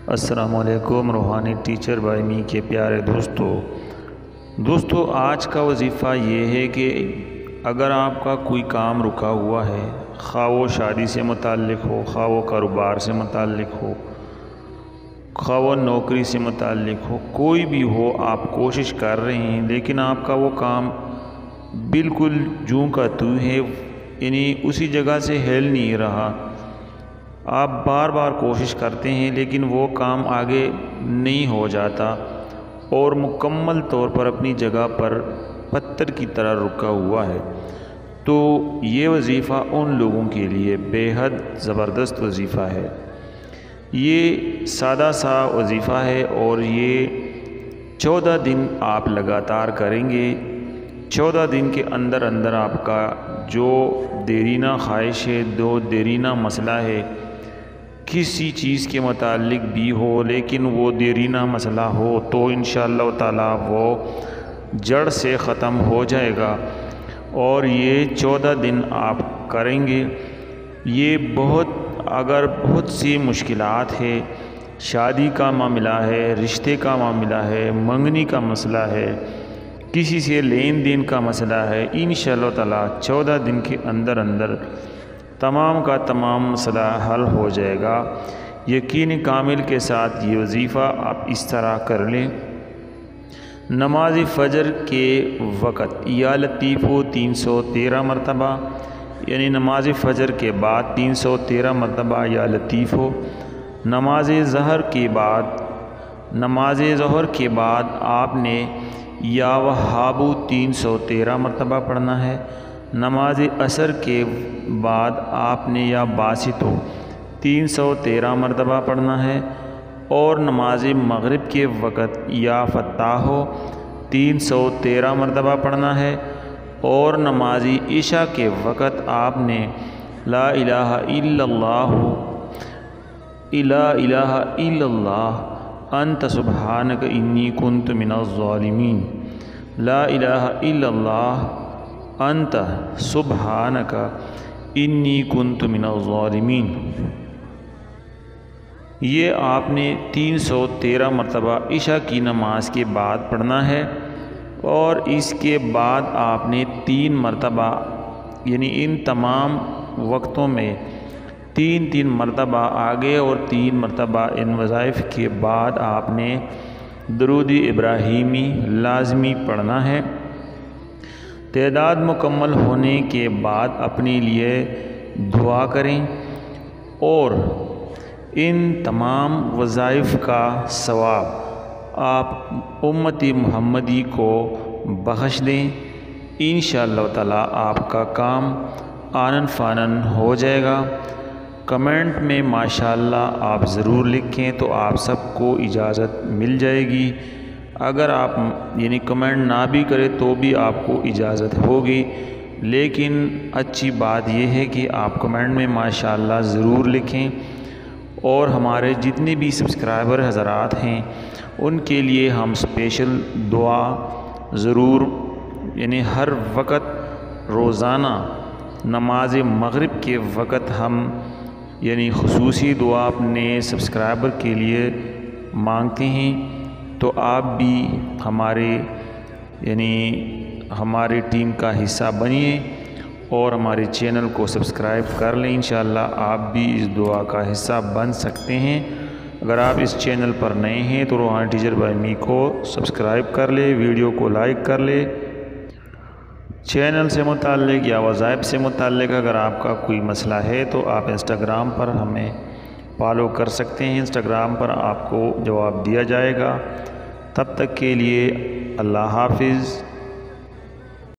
السلام علیکم روحانی ٹیچر بائی می کے پیارے دوستو آج کا وظیفہ یہ ہے کہ اگر آپ کا کوئی کام رکا ہوا ہے، خواہ وہ شادی سے متعلق ہو، خواہ وہ کاروبار سے متعلق ہو، خواہ وہ نوکری سے متعلق ہو، کوئی بھی ہو، آپ کوشش کر رہے ہیں لیکن آپ کا وہ کام بالکل جوں کا توں ہے، یعنی اسی جگہ سے ہل نہیں رہا، آپ بار بار کوشش کرتے ہیں لیکن وہ کام آگے نہیں ہو جاتا اور مکمل طور پر اپنی جگہ پر پتھر کی طرح رکا ہوا ہے، تو یہ وظیفہ ان لوگوں کے لیے بے حد زبردست وظیفہ ہے۔ یہ سادہ سا وظیفہ ہے اور یہ 14 دن آپ لگاتار کریں گے۔ 14 دن کے اندر اندر آپ کا جو دیرینہ خواہش ہے، جو دیرینہ مسئلہ ہے، کسی چیز کے متعلق بھی ہو لیکن وہ دیرینہ مسئلہ ہو تو انشاءاللہ تعالیٰ وہ جڑ سے ختم ہو جائے گا، اور یہ 14 دن آپ کریں گے۔ یہ اگر بہت سی مشکلات ہے، شادی کا معاملہ ہے، رشتے کا معاملہ ہے، منگنی کا مسئلہ ہے، کسی سے لین دین کا مسئلہ ہے، انشاءاللہ تعالیٰ 14 دن کے اندر اندر تمام کا تمام مسئلہ حل ہو جائے گا۔ یقین کامل کے ساتھ یہ وظیفہ آپ اس طرح کر لیں۔ نماز فجر کے وقت یا لطیفو 313 مرتبہ، یعنی نماز فجر کے بعد 313 مرتبہ یا لطیفو۔ نماز ظہر کے بعد آپ نے یا وہابو 313 مرتبہ پڑھنا ہے۔ نماز عصر کے بعد آپ نے یا باسطو 313 مرتبہ پڑھنا ہے، اور نماز مغرب کے وقت یا فتاحو 313 مرتبہ پڑھنا ہے، اور نماز عشاء کے وقت آپ نے لا الہ الا اللہ لا الہ الا اللہ انت سبحانک انی کنت من الظالمین، لا الہ الا اللہ انت سبحانک انی کنت من الظالمین، یہ آپ نے 313 مرتبہ عشاء کی نماز کے بعد پڑھنا ہے، اور اس کے بعد آپ نے 3 مرتبہ، یعنی ان تمام وقتوں میں 3 مرتبہ آگے اور 3 مرتبہ ان وظائف کے بعد آپ نے درود ابراہیمی لازمی پڑھنا ہے۔ تعداد مکمل ہونے کے بعد اپنے لیے دعا کریں اور ان تمام وظائف کا ثواب آپ امتی محمدی کو بخش دیں۔ انشاءاللہ تعالیٰ آپ کا کام آنن فانن ہو جائے گا۔ کمنٹ میں ماشاءاللہ آپ ضرور لکھیں تو آپ سب کو اجازت مل جائے گی، اگر آپ یعنی کمنٹ نہ بھی کریں تو بھی آپ کو اجازت ہوگی، لیکن اچھی بات یہ ہے کہ آپ کمنٹ میں ماشاءاللہ ضرور لکھیں، اور ہمارے جتنے بھی سبسکرائبر حضرات ہیں ان کے لیے ہم اسپیشل دعا ضرور، یعنی ہر وقت روزانہ نماز مغرب کے وقت ہم یعنی خصوصی دعا اپنے سبسکرائبر کے لیے مانگتے ہیں، تو آپ بھی ہماری ٹیم کا حصہ بنیے اور ہمارے چینل کو سبسکرائب کر لیں۔ انشاءاللہ آپ بھی اس دعا کا حصہ بن سکتے ہیں۔ اگر آپ اس چینل پر نئے ہیں تو روحانی ٹیچر بائی می کو سبسکرائب کر لے، ویڈیو کو لائک کر لے۔ چینل سے متعلق یا وظائف سے متعلق اگر آپ کا کوئی مسئلہ ہے تو آپ انسٹاگرام پر ہمیں فالو کر سکتے ہیں، انسٹاگرام پر آپ کو جواب دیا جائے گا۔ تب تک کے لیے اللہ حافظ۔